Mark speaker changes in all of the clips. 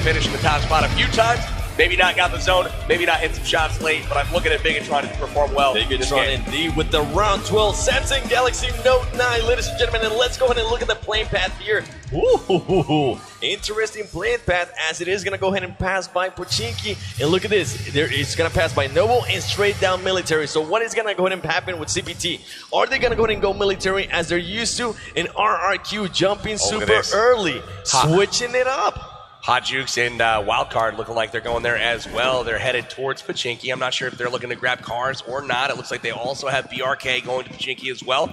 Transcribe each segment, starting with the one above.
Speaker 1: Finish in the top spot a few times. Maybe not got the zone, maybe not hit some shots late, but I'm looking at Bigatron to perform well.
Speaker 2: Bigatron indeed with the round 12 Samsung Galaxy Note 9, ladies and gentlemen, and let's go ahead and look at the playing path here. Ooh, interesting playing path as it is going to go ahead and pass by Pochinki. And look at this, it's going to pass by Noble and straight down military. So what is going to go ahead and happen with CPT? Are they going to go ahead and go military as they're used to? And RRQ jumping super early, switching it up.
Speaker 1: Hot Jukes and Wildcard looking like they're going there as well. They're headed towards Pochinki. I'm not sure if they're looking to grab cars or not. It looks like they also have BRK going to Pochinki as well.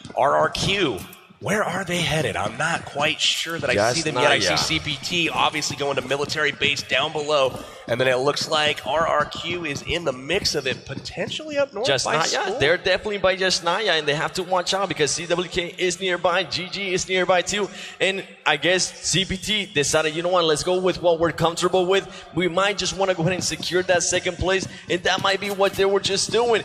Speaker 1: RRQ, where are they headed? I'm not quite sure that I see them yet. I see CPT obviously going to military base down below. And then it looks like RRQ is in the mix of it, potentially up north by school.
Speaker 2: They're definitely by Jasnaya, and they have to watch out because CWK is nearby, GG is nearby too. And I guess CPT decided, you know what, let's go with what we're comfortable with. We might just want to go ahead and secure that second place, and that might be what they were just doing.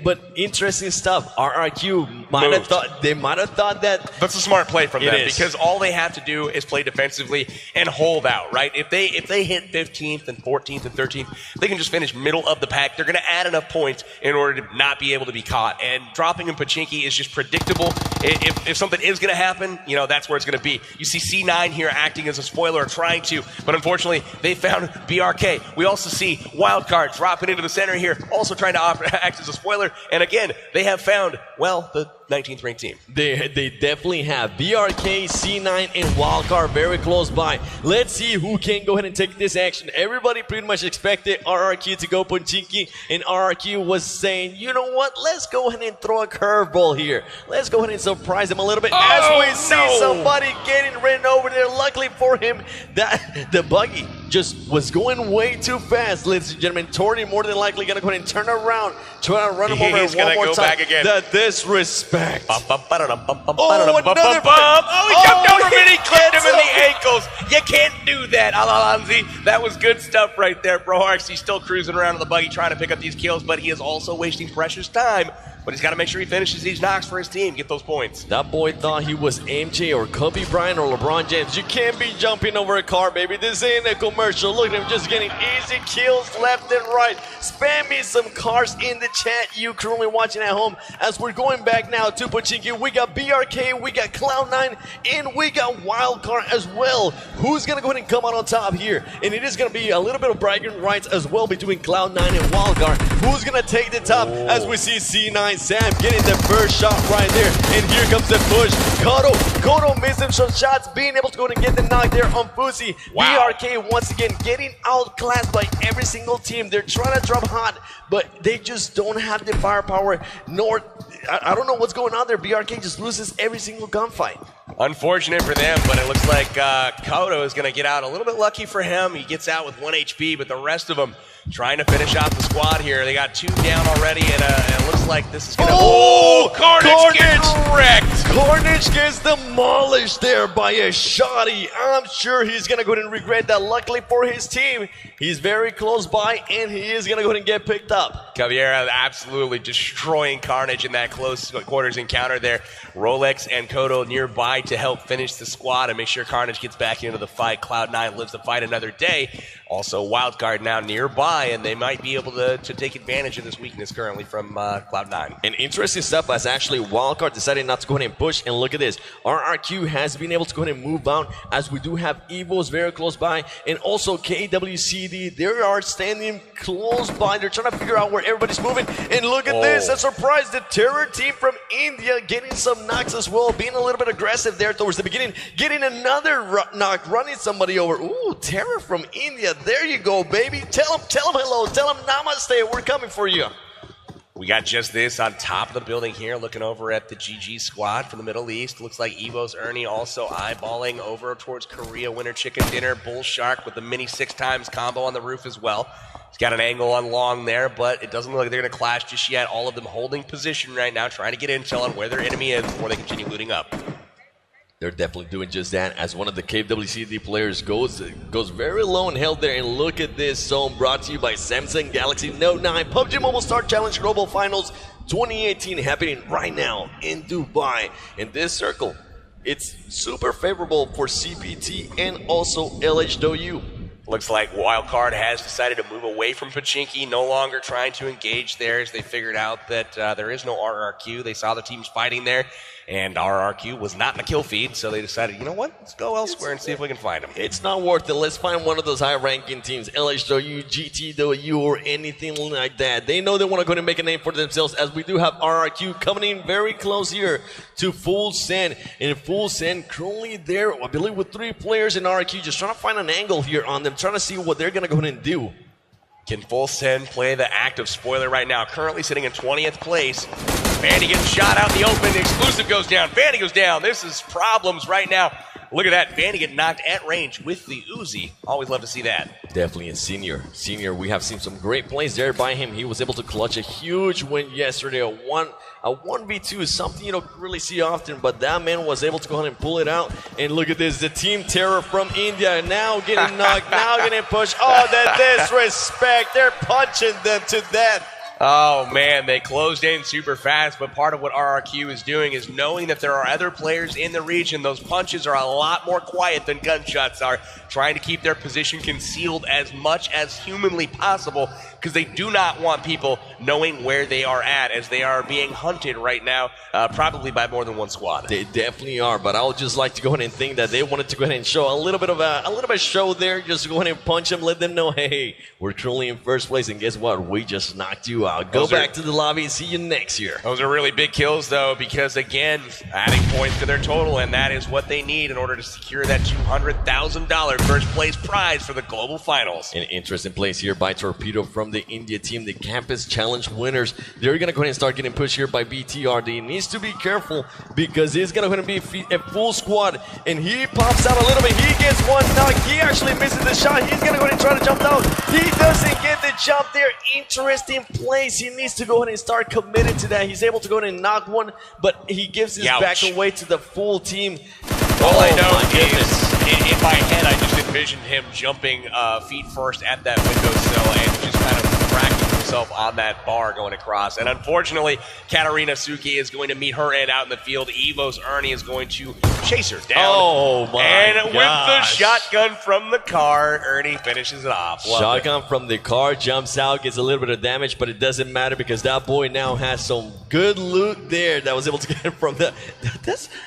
Speaker 2: But interesting stuff. RRQ might have thought that.
Speaker 1: That's a smart play from them because all they have to do is play defensively and hold out, right? If they hit 15th and 14th and 13th, they can just finish middle of the pack. They're going to add enough points in order to not be able to be caught. And dropping in Pochinki is just predictable. If something is going to happen, you know, that's where it's going to be. You see C9 here acting as a spoiler or trying to, but unfortunately, they found BRK. We also see Wildcard dropping into the center here, also trying to act as a spoiler. And again, they have found, well, the 19th ranked team.
Speaker 2: They definitely have BRK, C9, and Wildcard very close by. Let's see who can go ahead and take this action. Everybody pretty much expected RRQ to go Pochinki, and RRQ was saying, you know what, let's go ahead and throw a curveball here. Let's go ahead and surprise them a little bit as we see somebody getting ran over there. Luckily for him, that the buggy just was going way too fast, ladies and gentlemen. Torty more than likely going to go ahead and turn around, try to run him over one more time.
Speaker 1: Back again.
Speaker 2: The disrespect.
Speaker 1: Oh, another bump. Oh, he jumped over him and he clipped him in the ankles. You can't do that, Alalanzi. That was good stuff right there, Broharks. He's still cruising around in the buggy trying to pick up these kills, but he is also wasting precious time. But he's got to make sure he finishes these knocks for his team, get those points.
Speaker 2: That boy thought he was MJ or Kobe Bryant or LeBron James. You can't be jumping over a car, baby. This ain't a commercial. Look at him just getting easy kills left and right. Spam me some cars in the chat, you currently watching at home. As we're going back now to Pochinki, we got BRK, we got Cloud9, and we got Wildcard as well. Who's going to go ahead and come out on top here? And it is going to be a little bit of bragging rights as well between Cloud9 and Wildcard. Who's going to take the top as we see C9 Sam getting the first shot right there, and here comes the push. Kodo missing some shots, being able to go and get the knock there on Fuzi.
Speaker 1: Wow.
Speaker 2: BRK once again getting outclassed by every single team. They're trying to drop hot, but they just don't have the firepower, nor, I don't know what's going on there. BRK just loses every single gunfight.
Speaker 1: Unfortunate for them, but it looks like Kodo is going to get out a little bit lucky for him. He gets out with 1 HP, but the rest of them trying to finish off the squad here. They got 2 down already, and it looks like this is going to...
Speaker 2: Oh,
Speaker 1: Carnage gets wrecked!
Speaker 2: Carnage gets demolished there by a shotty. I'm sure he's going to go ahead and regret that. Luckily for his team, he's very close by, and he is going to go ahead and get picked up.
Speaker 1: Caviera absolutely destroying Carnage in that close quarters encounter there. Rolex and Kodo nearby to help finish the squad and make sure Carnage gets back into the fight. Cloud9 lives to fight another day. Also, Wildcard now nearby, and they might be able to take advantage of this weakness currently from Cloud9.
Speaker 2: And interesting stuff as actually Wildcard decided not to go ahead and push. And look at this. RRQ has been able to go ahead and move out as we do have Evos very close by. And also KWCD, they are standing close by. They're trying to figure out where everybody's moving. And look at this. A surprise. The Terror team from India getting some knocks as well. Being a little bit aggressive there towards the beginning. Getting another knock. Running somebody over. Ooh, Terror from India. There you go, baby. Tell them hello. Tell them namaste. We're coming for you.
Speaker 1: We got just this on top of the building here, looking over at the GG squad from the Middle East. Looks like Evo's Ernie also eyeballing over towards Korea Winter Chicken Dinner. Bull Shark with the mini 6x combo on the roof as well. He's got an angle on long there, but it doesn't look like they're going to clash just yet. All of them holding position right now, trying to get intel on where their enemy is before they continue looting up.
Speaker 2: They're definitely doing just that as one of the KWCD players goes very low and held there. And look at this zone brought to you by Samsung Galaxy Note 9. PUBG Mobile Star Challenge Global Finals 2018 happening right now in Dubai. In this circle, it's super favorable for CPT and also LHW.
Speaker 1: Looks like Wildcard has decided to move away from Pachinki, no longer trying to engage there as they figured out that there is no RRQ. They saw the teams fighting there, and RRQ was not in the kill feed, so they decided, you know what, let's go elsewhere and see if we can find them.
Speaker 2: It's not worth it. Let's find one of those high-ranking teams, LHW, GTW, or anything like that. They know they want to go ahead and make a name for themselves, as we do have RRQ coming in very close here to Full Send. And Full Send currently there, I believe, with 3 players in RRQ, just trying to find an angle here on them, trying to see what they're going to go ahead and do.
Speaker 1: Can Full Send play the active spoiler right now? Currently sitting in 20th place. Vandy getting shot out in the open. The exclusive goes down. Vandy goes down. This is problems right now. Look at that. Vandy getting knocked at range with the Uzi. Always love to see that.
Speaker 2: Definitely a senior. We have seen some great plays there by him. He was able to clutch a huge win yesterday. A 1v2 is something you don't really see often, but that man was able to go ahead and pull it out. And look at this. The Team Terror from India now getting knocked, now getting pushed. Oh, the disrespect. They're punching them to death.
Speaker 1: Oh, man, they closed in super fast, but part of what RRQ is doing is knowing that there are other players in the region. Those punches are a lot more quiet than gunshots are, trying to keep their position concealed as much as humanly possible because they do not want people knowing where they are at as they are being hunted right now, probably by more than one squad.
Speaker 2: They definitely are, but I would just like to go ahead and think that they wanted to go ahead and show a little bit of a show there, just go ahead and punch them, let them know, hey, we're currently in first place, and guess what? We just knocked you out. Go back to the lobby and see you next year.
Speaker 1: Those are really big kills, though, because, again, adding points to their total, and that is what they need in order to secure that $200,000 first place prize for the global finals.
Speaker 2: An interesting place here by Torpedo from the India team, the Campus Challenge winners. They're going to go ahead and start getting pushed here by BTR. They needs to be careful because it's going to be a full squad, and he pops out a little bit. He gets one knock. He actually misses the shot. He's going to go ahead and try to jump down. He doesn't get the jump there. Interesting place. He needs to go ahead and start committed to that. He's able to go ahead and knock one, but he gives his back away to the full team.
Speaker 1: All I know is, in my head, I just envisioned him jumping feet first at that windowsill and just kind of cracking himself on that bar going across. And unfortunately, Katarina Suki is going to meet her end out in the field. Evo's Ernie is going to chase her down.
Speaker 2: Oh, my
Speaker 1: And with the shotgun from the car, Ernie finishes it off.
Speaker 2: Shotgun from the car, jumps out, gets a little bit of damage, but it doesn't matter because that boy now has some good loot there that was able to get from the...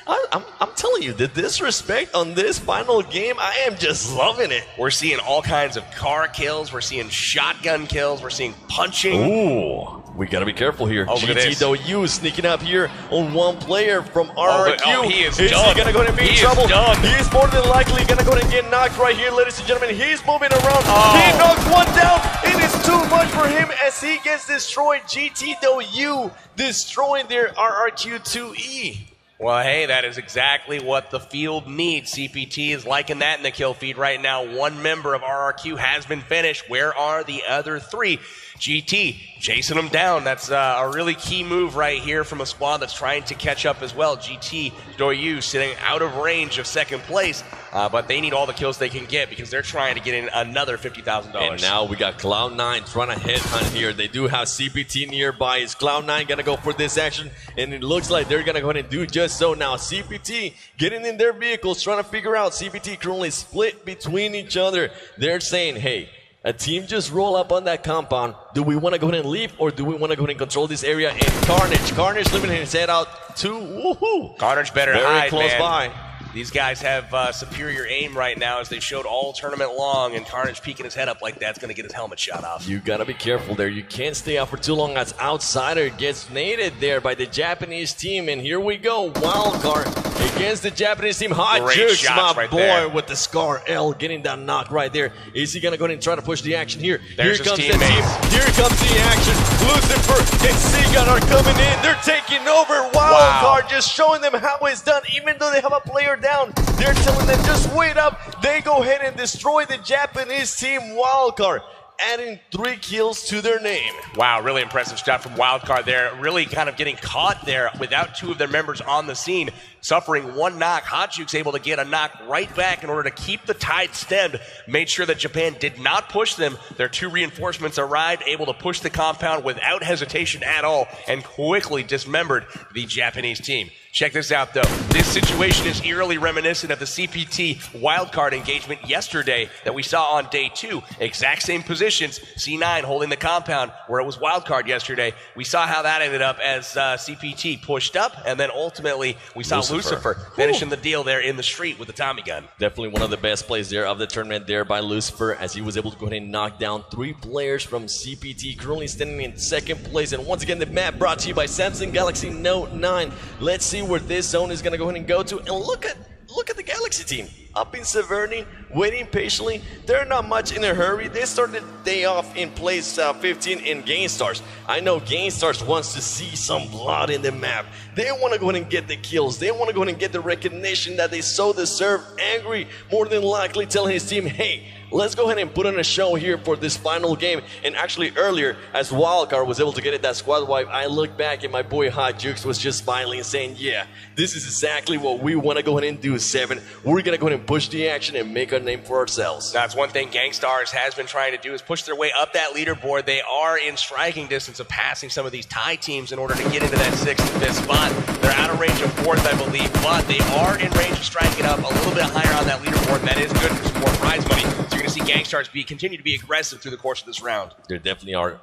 Speaker 2: I'm telling you, the disrespect on this final game, I am just loving it.
Speaker 1: We're seeing all kinds of car kills. We're seeing shotgun kills. We're seeing punching.
Speaker 2: Ooh, we got to be careful here.
Speaker 1: Oh,
Speaker 2: GTW sneaking up here on one player from RRQ.
Speaker 1: Oh, he is
Speaker 2: he going to go ahead and be in trouble?
Speaker 1: Done.
Speaker 2: He is more than likely going to go ahead and get knocked right here, ladies and gentlemen. He's moving around.
Speaker 1: Oh.
Speaker 2: He knocked one down. It is too much for him as he gets destroyed. GTW destroying their RRQ2E.
Speaker 1: Well, hey, that is exactly what the field needs. CPT is liking that in the kill feed right now. One member of RRQ has been finished. Where are the other 3? GT chasing them down. That's a really key move right here from a squad that's trying to catch up as well. GT Doyu sitting out of range of second place, but they need all the kills they can get because they're trying to get in another $50,000.
Speaker 2: And now we got Cloud9 trying to headhunt here. They do have CPT nearby. Is Cloud9 going to go for this action? And it looks like they're going to go ahead and do just so. Now CPT getting in their vehicles, trying to figure out. CPT currently split between each other. They're saying, hey, a team just roll up on that compound. Do we want to go ahead and leave, or do we want to go ahead and control this area? And Carnage living his head out to woohoo.
Speaker 1: Carnage better
Speaker 2: very
Speaker 1: hide,
Speaker 2: close
Speaker 1: man.
Speaker 2: by.
Speaker 1: These guys have superior aim right now as they showed all tournament long, and Carnage peeking his head up like that's going to get his helmet shot off.
Speaker 2: You got to be careful there. You can't stay out for too long as Outsider gets naded there by the Japanese team. And here we go. Wildcard against the Japanese team. Hot Jukes, my
Speaker 1: right
Speaker 2: boy,
Speaker 1: there.
Speaker 2: with the Scar L getting that knock right there. Is he going to go ahead and try to push the action here?
Speaker 1: There's
Speaker 2: here comes
Speaker 1: his
Speaker 2: the team. Here comes the action. Lucifer and Seagun are coming in. They're taking over. Wildcard just showing them how it's done. Even though they have a player down, they're telling them just wait up. They go ahead and destroy the Japanese team. Wildcard adding 3 kills to their name.
Speaker 1: Wow, really impressive stuff from Wildcard there. Really kind of getting caught there without 2 of their members on the scene. suffering one knock. Hajuk's able to get a knock right back in order to keep the tide stemmed. Made sure that Japan did not push them. Their 2 reinforcements arrived, able to push the compound without hesitation at all, and quickly dismembered the Japanese team. Check this out, though. This situation is eerily reminiscent of the CPT wildcard engagement yesterday that we saw on day 2. Exact same positions. C9 holding the compound where it was wildcard yesterday. We saw how that ended up as CPT pushed up, and then ultimately we saw Lucifer finishing the deal there in the street with the Tommy gun.
Speaker 2: Definitely one of the best plays there of the tournament there by Lucifer, as he was able to go ahead and knock down 3 players from CPT, currently standing in 2nd place. And once again, the map brought to you by Samsung Galaxy Note 9. Let's see where this zone is going to go ahead and go to. And look at the Galaxy team up in Severny, waiting patiently. They're not much in a hurry. They started the day off in place 15 in GameStars. I know GameStars wants to see some blood in the map. They want to go ahead and get the kills. They want to go ahead and get the recognition that they so deserve. Angry, more than likely, telling his team, hey, let's go ahead and put on a show here for this final game. And actually earlier, as Wildcard was able to get it that squad wipe, I looked back and my boy Hot Jukes was just smiling and saying, yeah, this is exactly what we want to go ahead and do, 7. We're going to go ahead and push the action and make a name for ourselves.
Speaker 1: That's one thing GameStars has been trying to do, is push their way up that leaderboard. They are in striking distance of passing some of these tie teams in order to get into that 6th and 5th spot. They're out of range of 4th, I believe, but they are in range of striking up a little bit higher on that leaderboard. That is good for some more prize money. So you're going to see GameStars continue to be aggressive through the course of this round.
Speaker 2: There definitely are.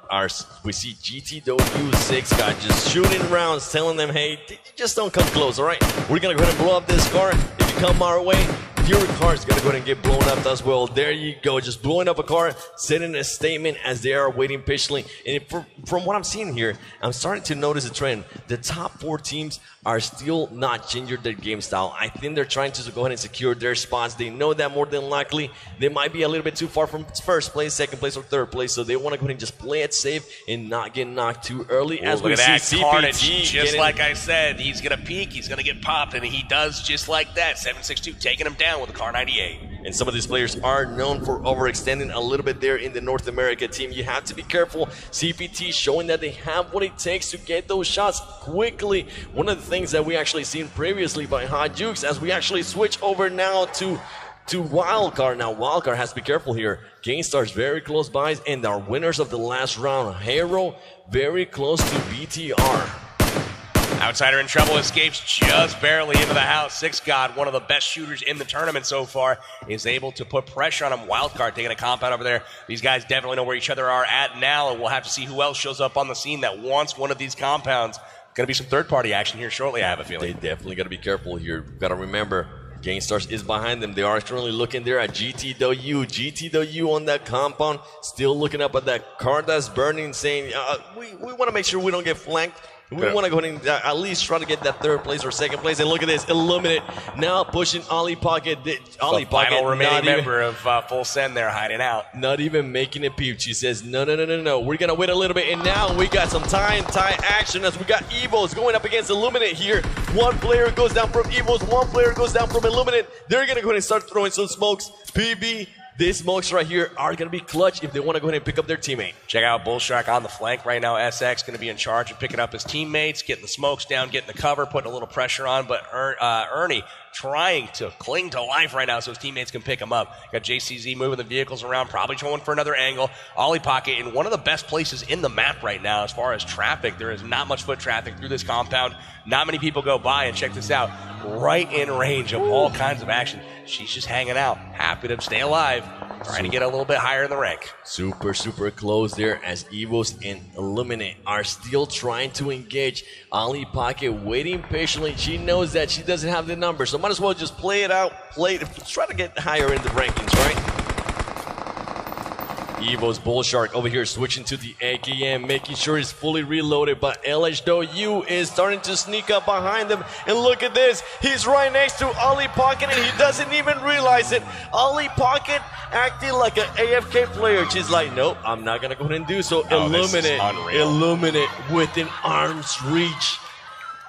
Speaker 2: We see GTW 6 guys just shooting rounds, telling them, hey, just don't come close, all right? We're going to go ahead and blow up this car. If you come our way, your car is going to go ahead and get blown up as well. There you go, just blowing up a car, sending a statement as they are waiting patiently. And from what I'm seeing here, I'm starting to notice a trend. The top 4 teams are still not changing their game style. I think they're trying to go ahead and secure their spots. They know that more than likely they might be a little bit too far from 1st place, 2nd place, or 3rd place, so they want to go ahead and just play it safe and not get knocked too early. As we see
Speaker 1: CPT, just like I said, he's going to peek, he's going to get popped, and he does just like that. 762 taking him down with a car 98.
Speaker 2: And some of these players are known for overextending a little bit there in the North America team. You have to be careful. CPT showing that they have what it takes to get those shots quickly. One of the things that we actually seen previously by Hot Jukes, as we actually switch over now to Wildcard. Now Wildcard has to be careful here. GameStars very close by, and our winners of the last round, Hero, very close to BTR.
Speaker 1: Outsider in trouble, escapes just barely into the house. 6 God, one of the best shooters in the tournament so far, is able to put pressure on him. Wildcard taking a compound over there. These guys definitely know where each other are at now, and we'll have to see who else shows up on the scene that wants one of these compounds. Going to be some third-party action here shortly, I have a feeling.
Speaker 2: They definitely got to be careful here. Got to remember, GameStars is behind them. They are currently looking there at GTW. GTW on that compound, still looking up at that car that's burning, saying, we want to make sure we don't get flanked. We want to go ahead and at least try to get that 3rd place or 2nd place. And look at this, Illuminate now pushing Ollie Pocket. Ollie Pocket,
Speaker 1: final remaining member of Full Send there, hiding out.
Speaker 2: Not even making a peep. She says, no. We're going to wait a little bit. And now we got some tie action as we got Evos going up against Illuminate here. 1 player goes down from Evos. 1 player goes down from Illuminate. They're going to go ahead and start throwing some smokes. PB. These smokes right here are going to be clutch if they want to go ahead and pick up their teammate.
Speaker 1: Check out Bullshark on the flank right now. SX going to be in charge of picking up his teammates, getting the smokes down, getting the cover, putting a little pressure on. But Ernie trying to cling to life right now so his teammates can pick him up. Got JCZ moving the vehicles around, probably going for another angle. Ollie Pocket in one of the best places in the map right now as far as traffic. There is not much foot traffic through this compound. Not many people go by, and check this out. Right in range of all kinds of action. She's just hanging out, happy to stay alive, trying to get a little bit higher in the rank.
Speaker 2: Super close there as Evos and Illuminate are still trying to engage. Ollie Pocket waiting patiently. She knows that she doesn't have the number, so might as well just play it out, try to get higher in the rankings, right? Evo's Bullshark over here switching to the AKM, making sure he's fully reloaded, but LHW is starting to sneak up behind them. And look at this, he's right next to Ollie Pocket and he doesn't even realize it. Ollie Pocket acting like an AFK player. She's like, nope, I'm not gonna go ahead and do so. Illuminate within arm's reach.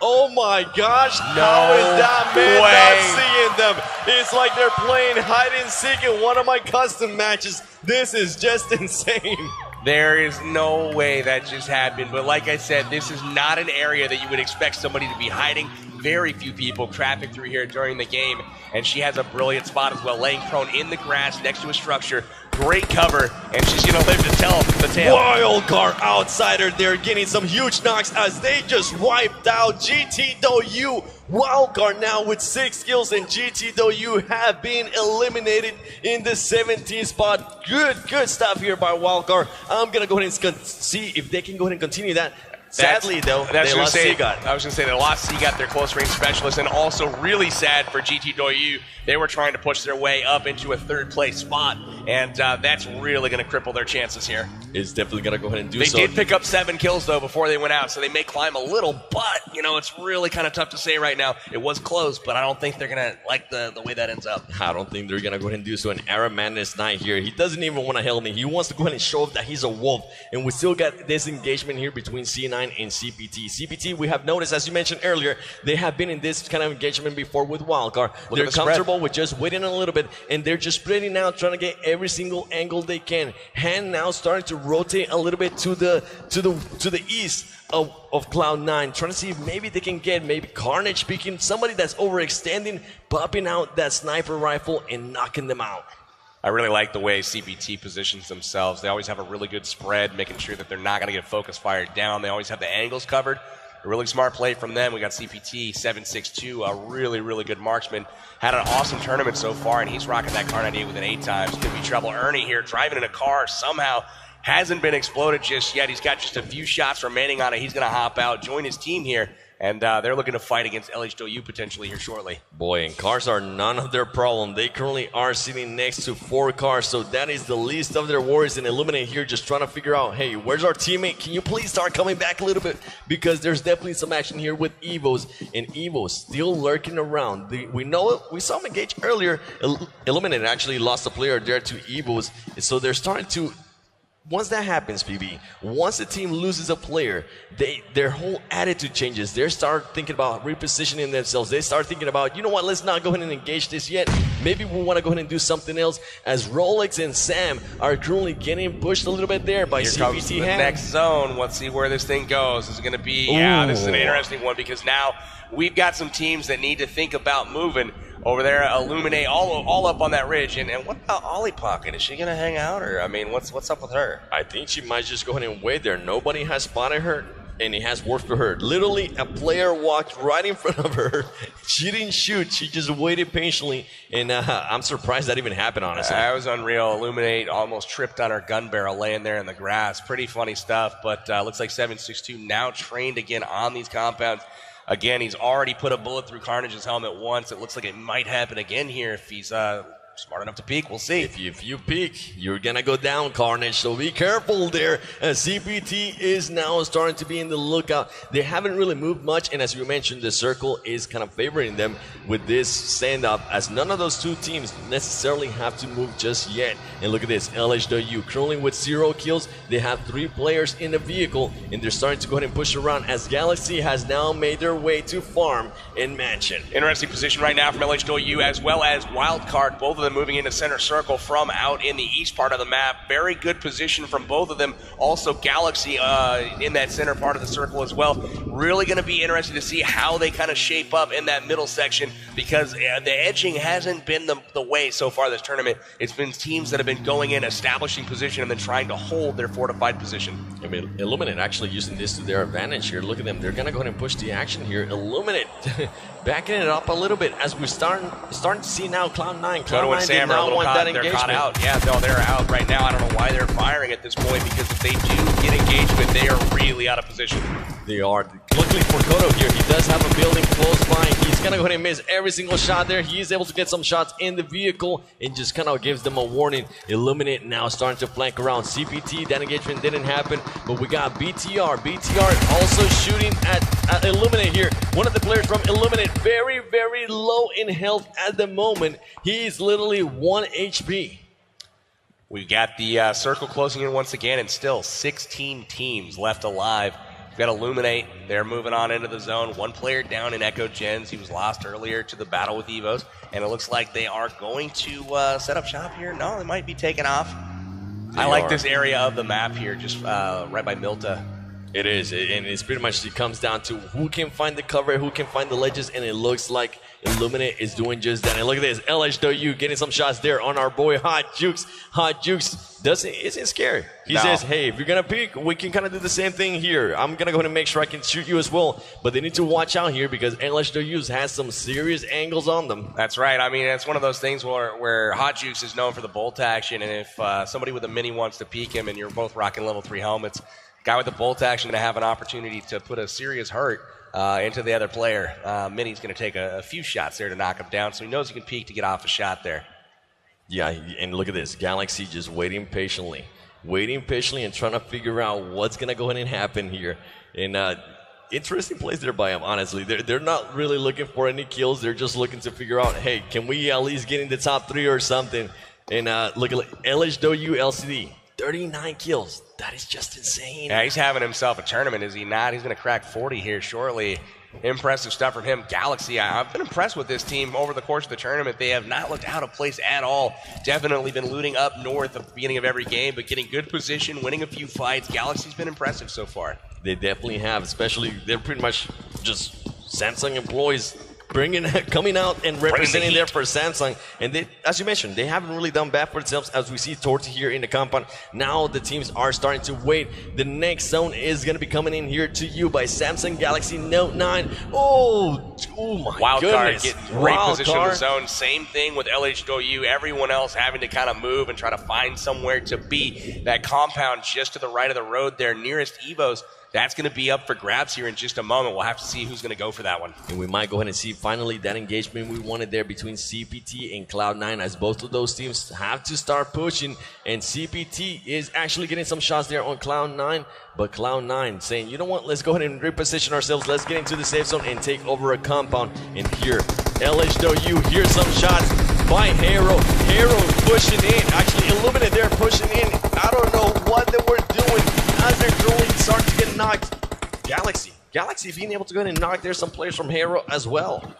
Speaker 2: Oh my gosh, how is that man not seeing them? It's like they're playing hide and seek in one of my custom matches. This is just insane.
Speaker 1: There is no way that just happened, but like I said, this is not an area that you would expect somebody to be hiding. very few people traffic through here during the game, and she has a brilliant spot as well, laying prone in the grass next to a structure. Great cover, and she's going to live to tell the tale.
Speaker 2: Wild card outsider there, getting some huge knocks as they just wiped out GTW. Wildcard now with 6 kills, and GTW have been eliminated in the 17th spot. Good stuff here by Wildcard. I'm going to go ahead and see if they can go ahead and continue that. Sadly, though, they lost Seagat.
Speaker 1: I was going to say they lost Seagat, their close range specialist, and also really sad for GTW. They were trying to push their way up into a 3rd place spot, and that's really going to cripple their chances here.
Speaker 2: It's definitely going to go ahead and do so.
Speaker 1: They did pick up 7 kills, though, before they went out, so they may climb a little, but, you know, it's really kind of tough to say right now. It was close, but I don't think they're going to like the way that ends up.
Speaker 2: I don't think they're going to go ahead and do so. An Arab Madness night here. He doesn't even want to help me. He wants to go ahead and show off that he's a wolf, and we still got this engagement here between C9 and CPT. CPT, we have noticed, as you mentioned earlier, they have been in this kind of engagement before with Wildcard. They're comfortable with just waiting a little bit, and they're just spreading out, trying to get every single angle they can. Hand now starting to rotate a little bit to the east of Cloud9, trying to see if maybe they can get maybe Carnage picking somebody that's overextending, popping out that sniper rifle and knocking them out.
Speaker 1: I really like the way CPT positions themselves. They always have a really good spread, making sure that they're not going to get focus fired down. They always have the angles covered. A really smart play from them. We got CPT 762, a really good marksman. Had an awesome tournament so far, and he's rocking that Car 98 with an 8 times. Could be trouble. Ernie here driving in a car somehow hasn't been exploded just yet. He's got just a few shots remaining on it. He's going to hop out, join his team here. And they're looking to fight against LHW potentially here shortly.
Speaker 2: Boy, and cars are none of their problem. They currently are sitting next to 4 cars, so that is the least of their worries. And Illuminate here just trying to figure out, hey, where's our teammate? Can you please start coming back a little bit? Because there's definitely some action here with Evos, and Evos still lurking around. We know it. We saw him engage earlier. Illuminate actually lost a player there to Evos, and so they're starting to... Once that happens, PB, once the team loses a player, their whole attitude changes. They start thinking about repositioning themselves. They start thinking about, you know what, let's not go ahead and engage this yet. Maybe we want to go ahead and do something else, as Rolex and Sam are currently getting pushed a little bit there by
Speaker 1: Here
Speaker 2: CPT.
Speaker 1: comes the next zone. Let's see where this thing goes. This is going to be, this is an interesting one, because now we've got some teams that need to think about moving. Over there, Illuminate all up on that ridge. And what about Ollie Pocket? Is she going to hang out? Or, I mean, what's up with her?
Speaker 2: I think she might just go ahead and wait there. Nobody has spotted her, and it has worked for her. Literally, a player walked right in front of her. She didn't shoot. She just waited patiently, and I'm surprised that even happened, honestly.
Speaker 1: That was unreal. Illuminate almost tripped on her gun barrel laying there in the grass. Pretty funny stuff, but looks like 762 now trained again on these compounds. Again, he's already put a bullet through Carnage's helmet once. It looks like it might happen again here if he's smart enough to peek. We'll see.
Speaker 2: If you peek, you're going to go down, Carnage, so be careful there. CPT is now starting to be in the lookout. They haven't really moved much, and as you mentioned, the circle is kind of favoring them with this stand-up, as none of those two teams necessarily have to move just yet. And look at this, LHW currently with 0 kills. They have 3 players in the vehicle, and they're starting to go ahead and push around, as Galaxy has now made their way to Farm and Mansion.
Speaker 1: Interesting position right now from LHW, as well as Wildcard, both of them moving into center circle from out in the east part of the map. Very good position from both of them. Also Galaxy in that center part of the circle as well. Really going to be interesting to see how they kind of shape up in that middle section, because the edging hasn't been the way so far this tournament. It's been teams that have been going in, establishing position, and then trying to hold their fortified position.
Speaker 2: I mean, Illuminate actually using this to their advantage here. Look at them. They're going to go ahead and push the action here. Illuminate backing it up a little bit, as we're starting to see now Cloud9. Cloud9 did not want that engagement.
Speaker 1: They're caught out. Yeah, no, they're out right now. I don't know why they're firing at this point, because if they do get engagement, they are really out of position.
Speaker 2: They are. Luckily for Kodo here, he does have a building close by. He's going to go ahead and miss every single shot there. He is able to get some shots in the vehicle and just kind of gives them a warning. Illuminate now starting to flank around. CPT, that engagement didn't happen, but we got BTR. BTR also shooting at Illuminate here. One of the players from Illuminate, very, very low in health at the moment. He's literally 1 HP.
Speaker 1: We've got the circle closing in once again, and still 16 teams left alive. We've got Illuminate. They're moving on into the zone. 1 player down in Echo Gens. He was lost earlier to the battle with Evos, and it looks like they are going to set up shop here. No, they might be taking off. I like this area of the map here, just right by Milta.
Speaker 2: It is, and it's pretty much, it comes down to who can find the cover, who can find the ledges, and it looks like Illuminate is doing just that. And look at this, LHW getting some shots there on our boy Hot Jukes. Hot Jukes isn't scary. He says, hey, if you're going to peek, we can kind of do the same thing here. I'm going to go ahead and make sure I can shoot you as well. But they need to watch out here because LHW has some serious angles on them.
Speaker 1: That's right. I mean, it's one of those things where Hot Jukes is known for the bolt action, and if somebody with a mini wants to peek him and you're both rocking level 3 helmets, guy with the bolt action to have an opportunity to put a serious hurt into the other player. Mini's going to take a few shots there to knock him down, so he knows he can peek to get off a shot there.
Speaker 2: Yeah, and look at this. Galaxy just waiting patiently and trying to figure out what's going to go ahead and happen here. And interesting plays there by him, honestly. They're not really looking for any kills. They're just looking to figure out, hey, can we at least get in the top 3 or something? And look at LHW LCD. 39 kills. That is just insane.
Speaker 1: Yeah, he's having himself a tournament, is he not? He's going to crack 40 here shortly. Impressive stuff from him. Galaxy, I've been impressed with this team over the course of the tournament. They have not looked out of place at all. Definitely been looting up north at the beginning of every game, but getting good position, winning a few fights. Galaxy's been impressive so far.
Speaker 2: They definitely have, especially they're pretty much just Samsung employees coming out and representing there for Samsung. And they, as you mentioned, they haven't really done bad for themselves as we see towards here in the compound. Now the teams are starting to wait. The next zone is going to be coming in here to you by Samsung Galaxy Note 9. Oh my
Speaker 1: Wild
Speaker 2: goodness.
Speaker 1: Card getting great position in the zone. Same thing with LHW. Everyone else having to kind of move and try to find somewhere to be. That compound just to the right of the road there, nearest Evos. That's going to be up for grabs here in just a moment. We'll have to see who's going to go for that one.
Speaker 2: And we might go ahead and see finally that engagement we wanted there between CPT and Cloud9, as both of those teams have to start pushing. And CPT is actually getting some shots there on Cloud9. But Cloud9 saying, you know what, let's go ahead and reposition ourselves. Let's get into the safe zone and take over a compound. And here, LHW, here's some shots by Hero. Hero pushing in. Actually, Illuminate there pushing in. I don't know what they were doing as they're throwing, start to get knocked. Galaxy being able to go ahead and knock there some players from Hero as well.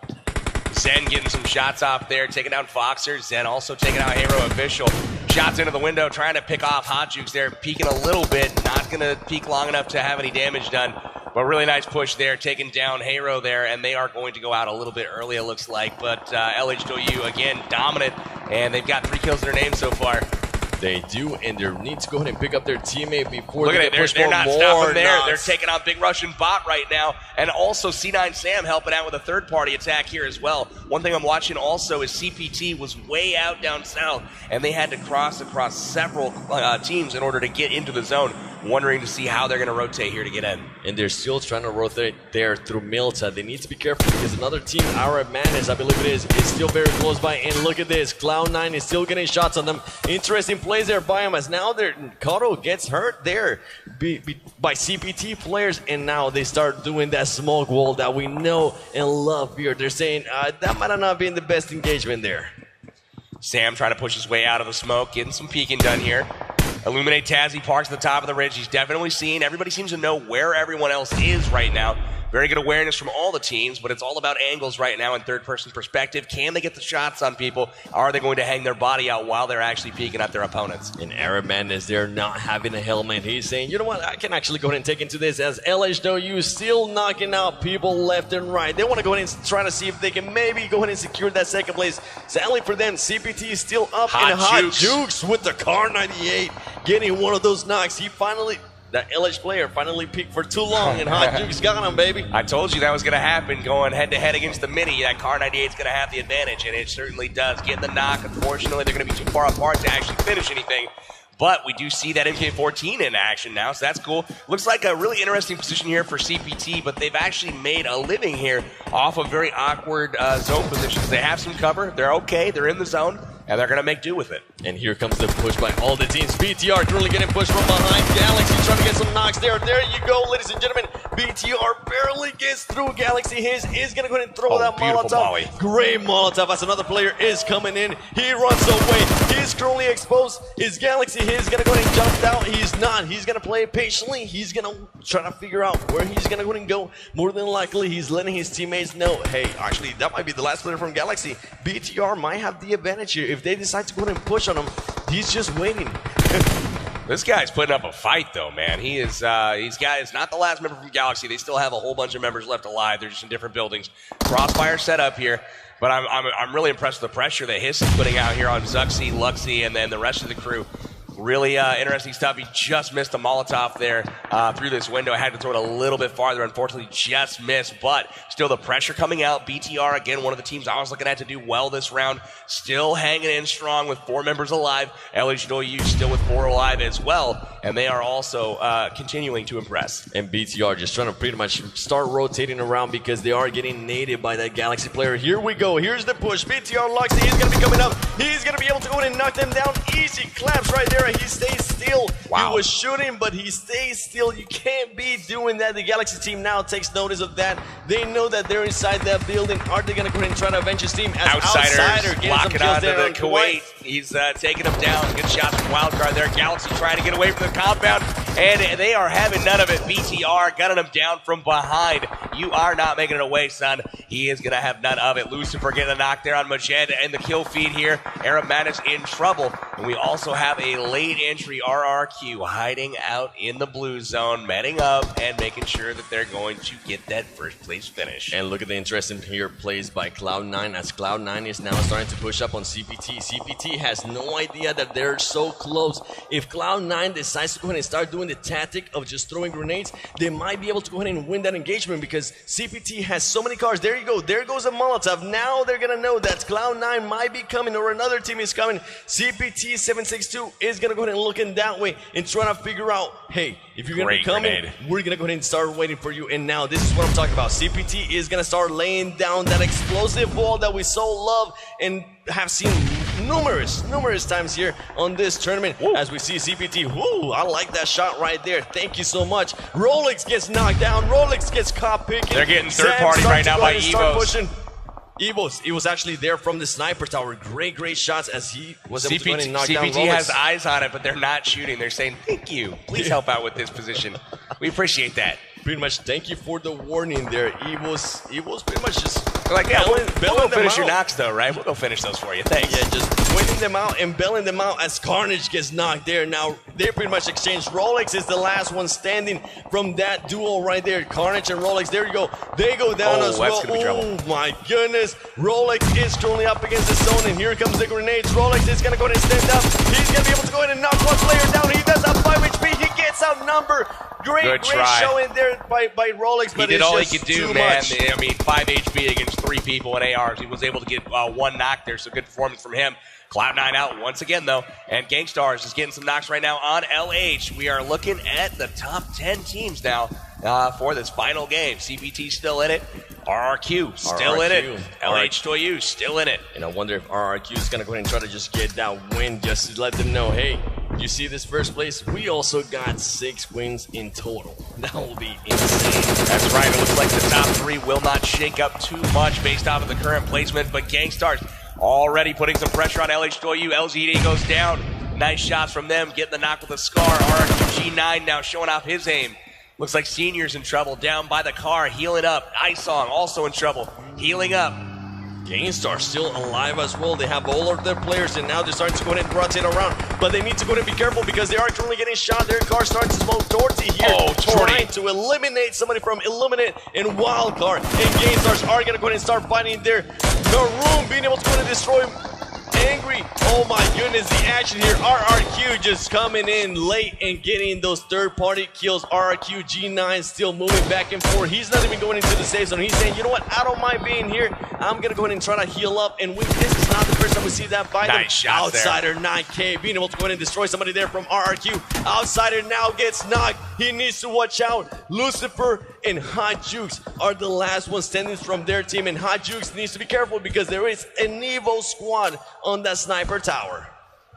Speaker 1: Zen getting some shots off there, taking down Foxer. Zen also taking out Hero Official. Shots into the window, trying to pick off Hot Jukes there, peeking a little bit. Not going to peek long enough to have any damage done. But really nice push there, taking down Hero there, and they are going to go out a little bit early, it looks like. But LHW, again, dominant, and they've got 3 kills to their name so far.
Speaker 2: They do, and they need to go ahead and pick up their teammate before
Speaker 1: Look
Speaker 2: they
Speaker 1: at
Speaker 2: get pushed
Speaker 1: they're
Speaker 2: for
Speaker 1: not
Speaker 2: more
Speaker 1: stopping there.
Speaker 2: knots.
Speaker 1: They're taking on Big Russian Bot right now, and also C9 Sam helping out with a third-party attack here as well. One thing I'm watching also is CPT was way out down south, and they had to cross across several teams in order to get into the zone, wondering to see how they're going to rotate here to get in.
Speaker 2: And they're still trying to rotate there through Milta. They need to be careful because another team, Arab Madness, I believe it is still very close by. And look at this, Cloud9 is still getting shots on them. Interesting plays there by him as now Kato gets hurt there by CPT players, and now they start doing that smoke wall that we know and love here. They're saying that might have not been the best engagement there.
Speaker 1: Sam trying to push his way out of the smoke, getting some peeking done here. Illuminate Tazzy parks at the top of the ridge. He's definitely seen. Everybody seems to know where everyone else is right now. Very good awareness from all the teams, but it's all about angles right now in third-person perspective. Can they get the shots on people? Are they going to hang their body out while they're actually peeking at their opponents?
Speaker 2: And Arab Madness, they're not having a helmet. He's saying, you know what, I can actually go ahead and take into this as LHW is still knocking out people left and right. They want to go ahead and try to see if they can maybe go ahead and secure that second place. Sadly for them, CPT is still up in Hot Jukes with the Car 98 getting one of those knocks. That LH player finally peaked for too long, and Hot Jukes got him, baby.
Speaker 1: I told you that was going to happen, going head-to-head against the Mini. That Car 98 is going to have the advantage, and it certainly does. Getting the knock, unfortunately, they're going to be too far apart to actually finish anything. But we do see that MK14 in action now, so that's cool. Looks like a really interesting position here for CPT, but they've actually made a living here off of very awkward zone positions. They have some cover. They're okay. They're in the zone. And they're going to make do with it.
Speaker 2: And here comes the push by all the teams. BTR currently getting pushed from behind. Galaxy trying to get some knocks there. There you go, ladies and gentlemen. BTR barely gets through. Galaxy is going to go ahead and throw that Molotov.
Speaker 1: Molly.
Speaker 2: Great Molotov as another player is coming in. He runs away. He's currently exposed. Is Galaxy going to go ahead and jump out? He's not. He's going to play it patiently. He's going to try to figure out where he's going to go ahead and go. More than likely, he's letting his teammates know, hey, actually, that might be the last player from Galaxy. BTR might have the advantage here. If they decide to go ahead and push on him, he's just waiting.
Speaker 1: This guy's putting up a fight, though, man. He's not the last member from Galaxy. They still have a whole bunch of members left alive. They're just in different buildings. Crossfire set up here. But I'm really impressed with the pressure that Hiss is putting out here on Zuxi, Luxy, and then the rest of the crew. Really interesting stuff. He just missed a Molotov there through this window. I had to throw it a little bit farther. Unfortunately, just missed. But still the pressure coming out. BTR, again, one of the teams I was looking at to do well this round. Still hanging in strong with 4 members alive. LHW still with 4 alive as well. And they are also continuing to impress.
Speaker 2: And BTR just trying to pretty much start rotating around because they are getting naded by that Galaxy player. Here we go. Here's the push. BTR Luxy is going to be coming up. He's going to be able to go in and knock them down. Easy claps right there. He stays still.
Speaker 1: Wow.
Speaker 2: He was shooting, but he stays still. You can't be doing that. The Galaxy team now takes notice of that. They know that they're inside that building. Are they going to go ahead and try to avenge his team? As Outsider
Speaker 1: blocking onto the Kuwait. He's taking him down. Good shots from Wildcard there. Galaxy trying to get away from the compound, and they are having none of it. BTR gunning him down from behind. You are not making it away, son. He is going to have none of it. Lucifer getting a knock there on Majed and the kill feed here. Arab Madness in trouble. And we also have a late entry RRQ hiding out in the blue zone, manning up and making sure that they're going to get that first place finish.
Speaker 2: And look at the interesting here plays by Cloud9 as Cloud9 is now starting to push up on CPT. CPT has no idea that they're so close. If Cloud9 decides to go ahead and start doing the tactic of just throwing grenades, they might be able to go ahead and win that engagement because CPT has so many cars. There you go. There goes a Molotov. Now they're going to know that Cloud9 might be coming or another team is coming. CPT 762 is going to go ahead and look in that way and try to figure out, hey, if you're going to be coming, we're going to go ahead and start waiting for you. And now this is what I'm talking about. CPT is going to start laying down that explosive wall that we so love and have seen numerous times here on this tournament. Woo. As we see CPT. Woo, I like that shot right there. Thank you so much. Rolex gets knocked down. Rolex gets caught picking.
Speaker 1: They're getting third party right now by Evos.
Speaker 2: He was actually there from the sniper tower. Great shots as he was able to go and knock down Rolex.
Speaker 1: CPT has eyes on it, but they're not shooting. They're saying, thank you. Please help out with this position. We appreciate that.
Speaker 2: Pretty much, thank you for the warning there. Evos pretty much just
Speaker 1: like, yeah, we'll finish your knocks though, right? We'll go finish those for you. Thanks.
Speaker 2: Yeah, just winning them out and bailing them out as Carnage gets knocked there. Now, they pretty much exchanged. Rolex is the last one standing from that duo right there. Carnage and Rolex, there you go. They go down as well. Oh, my goodness. Rolex is currently up against the zone, and here comes the grenades. Rolex is going to go ahead and stand up. He's going to be able to go ahead and knock one player down. He does have 5 HP. He gets outnumbered. Great showing there by Rolex, but
Speaker 1: he did all he
Speaker 2: could
Speaker 1: do, man. I mean, 5 HP against 3 people in ARs. He was able to get 1 knock there, so good performance from him. Cloud9 out once again, though, and Gangstars is getting some knocks right now on LH. We are looking at the top 10 teams now for this final game. CPT still in it. RRQ still in it. LH Toyu still in it.
Speaker 2: And I wonder if RRQ is going to go ahead and try to just get that win just to let them know, hey, you see this first place? We also got 6 wins in total. That will be insane.
Speaker 1: That's right. It looks like the top 3 will not shake up too much based off of the current placement, but Gangstars already putting some pressure on LH Toyu. LZD goes down. Nice shots from them, getting the knock with a scar. RRQ G9 now showing off his aim. Looks like Senior's in trouble, down by the car, healing up. Isong also in trouble, healing up.
Speaker 2: Gangstar still alive as well. They have all of their players, and now they're starting to go ahead and rotate around. But they need to go ahead and be careful because they are currently getting shot. Their car starting to smoke. Torty here, trying to eliminate somebody from Illuminate and Wildcard. And Gangstar's are going to go ahead and start fighting there. Maroon being able to go ahead and destroy Angry. Oh my goodness, the action here. RRQ just coming in late and getting those third-party kills. RRQ G9 still moving back and forth. He's not even going into the safe zone. He's saying, you know what, I don't mind being here. I'm going to go ahead and try to heal up and win. This is not the first time we see that fight.
Speaker 1: Nice shot
Speaker 2: Outsider
Speaker 1: there.
Speaker 2: 9K being able to go ahead and destroy somebody there from RRQ. Outsider now gets knocked. He needs to watch out. Lucifer and Hot Jukes are the last ones standing from their team, and Hot Jukes needs to be careful because there is an Evo squad on that sniper tower.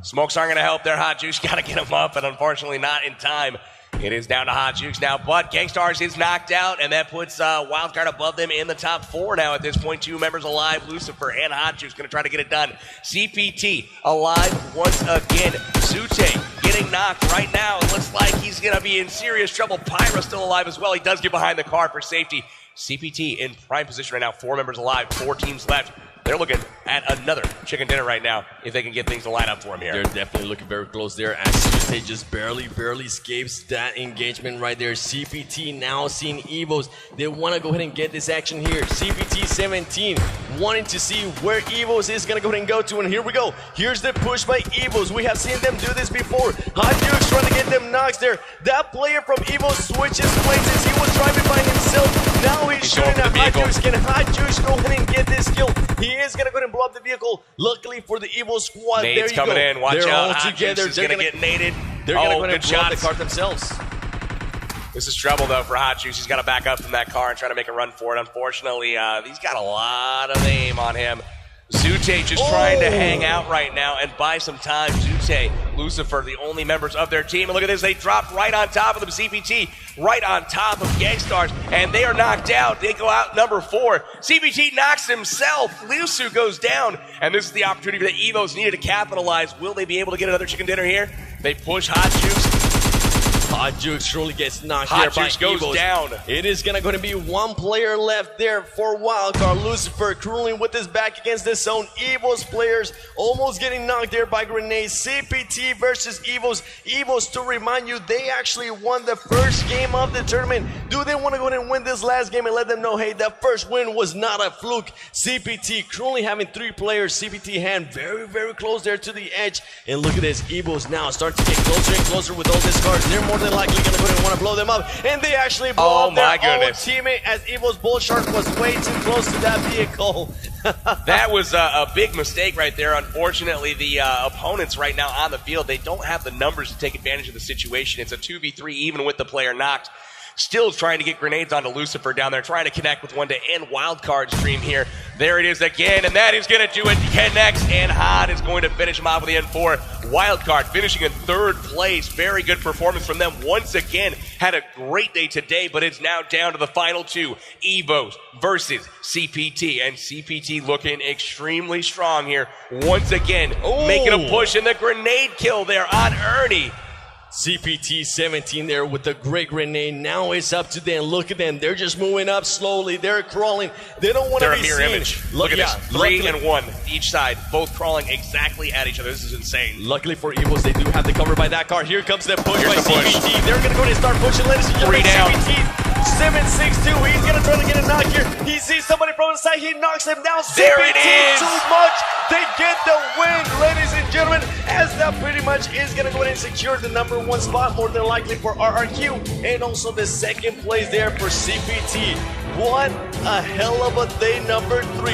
Speaker 1: Smokes aren't going to help there. Hot Jukes got to get him up, and unfortunately not in time. It is down to Hot Jukes now, but Gangstars is knocked out, and that puts Wildcard above them in the top 4 now at this point. 2 members alive, Lucifer and Hot Jukes going to try to get it done. CPT alive once again. Sute getting knocked right now. It looks like he's going to be in serious trouble. Pyra still alive as well. He does get behind the car for safety. CPT in prime position right now. 4 members alive, 4 teams left. they're looking at another chicken dinner right now if they can get things to line up for him here.
Speaker 2: They're definitely looking very close there as Tuesday just barely escapes that engagement right there. CPT now seeing Evos. They want to go ahead and get this action here. CPT 17 wanting to see where Evos is going to go ahead and go to. And here we go. Here's the push by Evos. We have seen them do this before. Hot Dukes trying to get them knocks there. That player from Evos switches places. He was driving by himself. Now he's shooting at Hot Dukes. Can Hot Dukes go ahead and get this kill? He is going to go ahead and blow up the vehicle. Luckily for the Evo squad,
Speaker 1: Nade's
Speaker 2: there you
Speaker 1: coming
Speaker 2: go.
Speaker 1: in. Watch
Speaker 2: they're
Speaker 1: out.
Speaker 2: all together.
Speaker 1: They're going to get naded.
Speaker 2: They're going to go ahead and blow up
Speaker 1: shots.
Speaker 2: the car themselves.
Speaker 1: This is trouble, though, for Hot Juice. He's got to back up from that car and try to make a run for it. Unfortunately, he's got a lot of aim on him. Zute just trying to hang out right now and buy some time. Zute, Lucifer, the only members of their team. And look at this. They dropped right on top of them. CPT right on top of Gangstars. And they are knocked out. They go out number 4. CPT knocks himself. Lusu goes down. And this is the opportunity that Evos needed to capitalize. Will they be able to get another chicken dinner here? They push Hot Juice.
Speaker 2: Hot Jukes surely gets knocked
Speaker 1: Hot
Speaker 2: there by
Speaker 1: Juice goes
Speaker 2: Evos.
Speaker 1: down.
Speaker 2: It is going to be one player left there for Wildcard. Lucifer cruising with his back against the zone. Evos players almost getting knocked there by grenades. CPT versus Evos. Evos, to remind you, they actually won the first game of the tournament. Do they want to go ahead and win this last game and let them know, hey, that first win was not a fluke? CPT currently having 3 players. CPT hand very close there to the edge. And look at this. Evos now start to get closer and closer with all these cars. They're more than likely going to go ahead and want to blow them up. And they actually blow up their own teammate as Evo's Bull Shark was way too close to that vehicle.
Speaker 1: That was a big mistake right there. Unfortunately, the opponents right now on the field, they don't have the numbers to take advantage of the situation. It's a 2v3 even with the player knocked. Still trying to get grenades onto Lucifer down there, trying to connect with one to end Wildcard's stream here. There it is again, and that is going to do it. Connects, and Hot is going to finish him off with the N4. Wildcard finishing in 3rd place. Very good performance from them once again. Had a great day today, but it's now down to the final 2. Evos versus CPT, and CPT looking extremely strong here. Once again, making a push in the grenade kill there on Ernie.
Speaker 2: CPT 17 there with the great grenade. Now it's up to them. Look at them. They're just moving up slowly. They're crawling. They don't want to be seen.
Speaker 1: They're a mirror image. Look at this. 3 and 1 each side, both crawling exactly at each other. This is insane.
Speaker 2: Luckily for Evos, they do have the cover by that car. Here comes the push by CPT. They're going to go ahead and start pushing. Ladies and gentlemen,
Speaker 1: 3 down.
Speaker 2: CPT 7-6-2. He's going to try to get a knock here. He sees somebody from the side. He knocks him down.
Speaker 1: There
Speaker 2: CPT
Speaker 1: it is.
Speaker 2: too much. They get the win, ladies and gentlemen, as that pretty much is going to go ahead and secure the number 1 spot, more than likely for RRQ, and also the 2nd place there for CPT. What a hell of a day number 3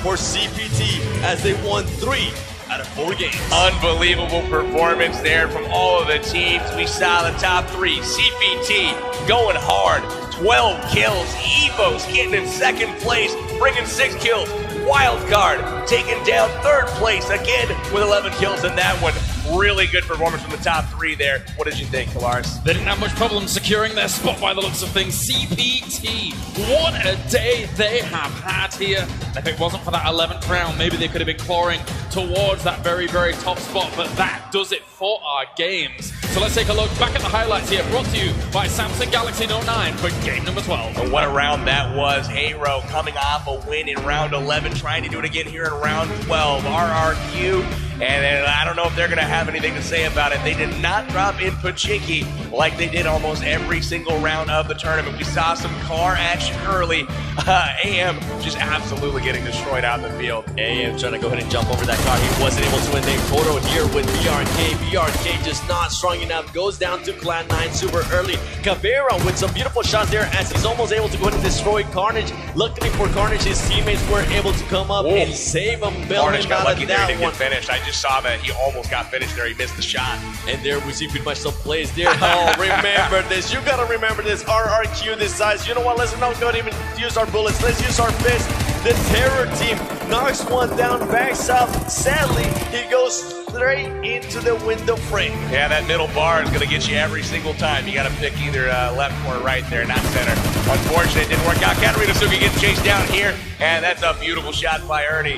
Speaker 2: for CPT as they won 3 out of 4 games.
Speaker 1: Unbelievable performance there from all of the teams. We saw the top 3. CPT going hard, 12 kills. Evos getting in 2nd place, bringing 6 kills. Wildcard taking down 3rd place again with 11 kills in that one. Really good performance from the top 3 there. What did you think, Kalaris?
Speaker 3: They didn't have much problem securing their spot by the looks of things. CPT, what a day they have had here. If it wasn't for that 11th round, maybe they could have been clawing towards that very top spot, but that does it for our games. So let's take a look back at the highlights here, brought to you by Samsung Galaxy Note 9 for game number 12.
Speaker 1: And what a round that was. Hero coming off a win in round 11, trying to do it again here in round 12. RRQ, and I don't know if they're going to have anything to say about it. They did not drop in Pachinki like they did almost every single round of the tournament. We saw some car action early. AM just absolutely getting destroyed out in the field.
Speaker 2: AM trying to go ahead and jump over that car. He wasn't able to win the photo here with BRK. BRK just not strong enough. Goes down to Clan 9 super early. Caveira with some beautiful shots there as he's almost able to go ahead and destroy Carnage. Luckily for Carnage, his teammates were able to come up and save him.
Speaker 1: Carnage got lucky there. He didn't get finished. I just saw that he almost got finished there. He missed the shot.
Speaker 2: And there we see pretty much some plays there. Oh, remember this. You gotta remember this. RRQ this size. You know what? Let's not go and even use our bullets. Let's use our fists. The terror team knocks one down, backs up. Sadly, he goes straight into the window frame.
Speaker 1: Yeah, that middle bar is going to get you every single time. You got to pick either left or right there, not center. Unfortunately, it didn't work out. Katarina Suki gets chased down here, and that's a beautiful shot by Ernie.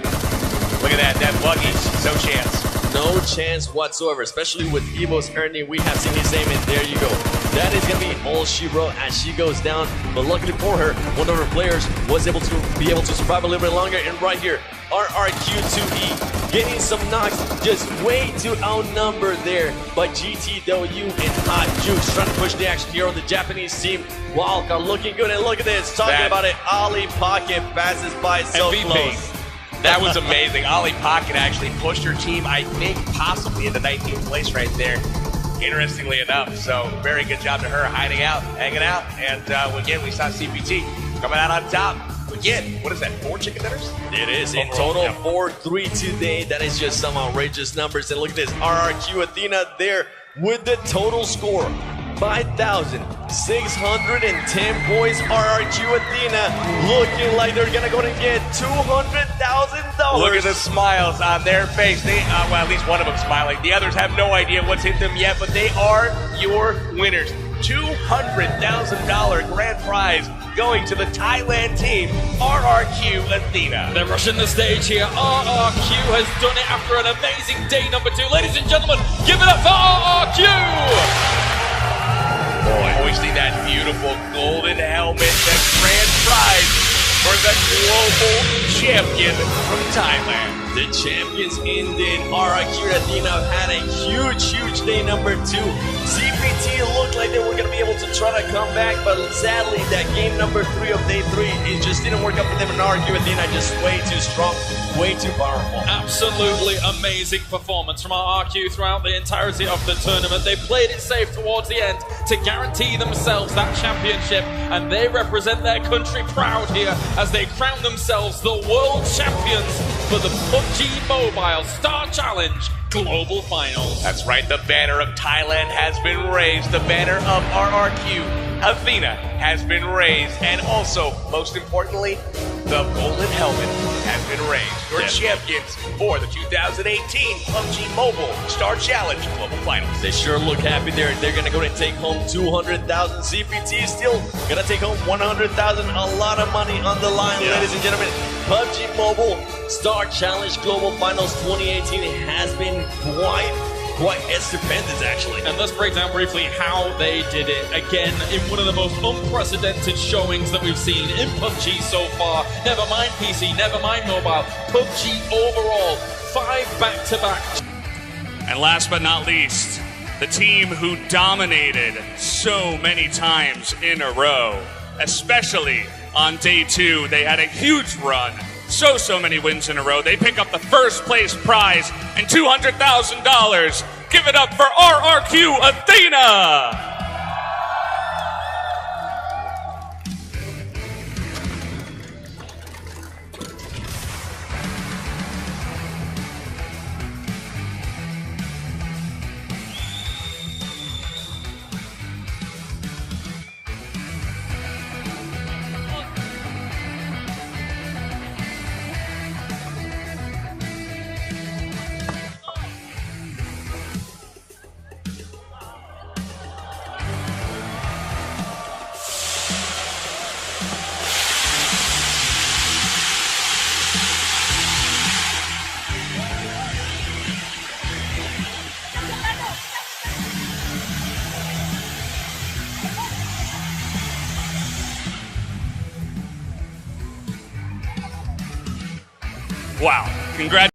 Speaker 1: Look at that buggy, no chance.
Speaker 2: no chance whatsoever, especially with Evo's earning. We have seen his name, and there you go. That is going to be all she wrote as she goes down. But luckily for her, one of her players was able to survive a little bit longer. And right here, RRQ2E getting some knocks, just way too outnumbered there by GTW and Hot Jukes trying to push the action here on the Japanese team. Wildcard looking good, and look at this, talking about it, Ali Pocket passes by so
Speaker 3: MVP.
Speaker 2: close.
Speaker 1: That was amazing. Ollie Pocket actually pushed her team, I think, possibly into 19th place right there, interestingly enough. So very good job to her, hiding out, hanging out. And again, we saw CPT coming out on top. Again, what is that, 4 chicken dinners?
Speaker 2: It is. In total, 4-3 today. That is just some outrageous numbers. And look at this, RRQ Athena there with the total score. 5,610 points. RRQ Athena looking like they're gonna go and get $200,000.
Speaker 1: Look at the smiles on their face. They, well, at least one of them smiling. The others have no idea what's hit them yet, but they are your winners. $200,000 grand prize going to the Thailand team, RRQ Athena.
Speaker 3: They're rushing the stage here. RRQ has done it after an amazing day number 2. Ladies and gentlemen, give it up for RRQ!
Speaker 1: Hoisting that beautiful golden helmet, the grand prize for the global champion from Thailand.
Speaker 2: The champions indeed. RRQ Athena have had a huge day number 2. CPT looked like they were going to be able to try to come back, but sadly that game number 3 of day 3, it just didn't work out for them. And RRQ Athena just way too strong, way too powerful.
Speaker 3: Absolutely amazing performance from RRQ throughout the entirety of the tournament. They played it safe towards the end to guarantee themselves that championship, and they represent their country proud here as they crown themselves the world champions for the PUBG Mobile Star Challenge Global Finals.
Speaker 1: That's right, the banner of Thailand has been raised. The banner of RRQ Athena has been raised. And also, most importantly, the golden helmet has been raised. Your champions for the 2018 PUBG Mobile Star Challenge Global Finals.
Speaker 2: They sure look happy there. They're going to go and take home 200,000. CPT still going to take home 100,000. A lot of money on the line, ladies and gentlemen. PUBG Mobile Star Challenge Global Finals 2018 has been quite stupendous, actually.
Speaker 3: And let's break down briefly how they did it. Again, in one of the most unprecedented showings that we've seen in PUBG so far. Never mind PC, never mind mobile. PUBG overall, 5 back-to-back.
Speaker 4: And last but not least, the team who dominated so many times in a row, especially on day 2. They had a huge run. So many wins in a row. They pick up the first place prize and $200,000. Give it up for RRQ Athena! Wow. Congratulations.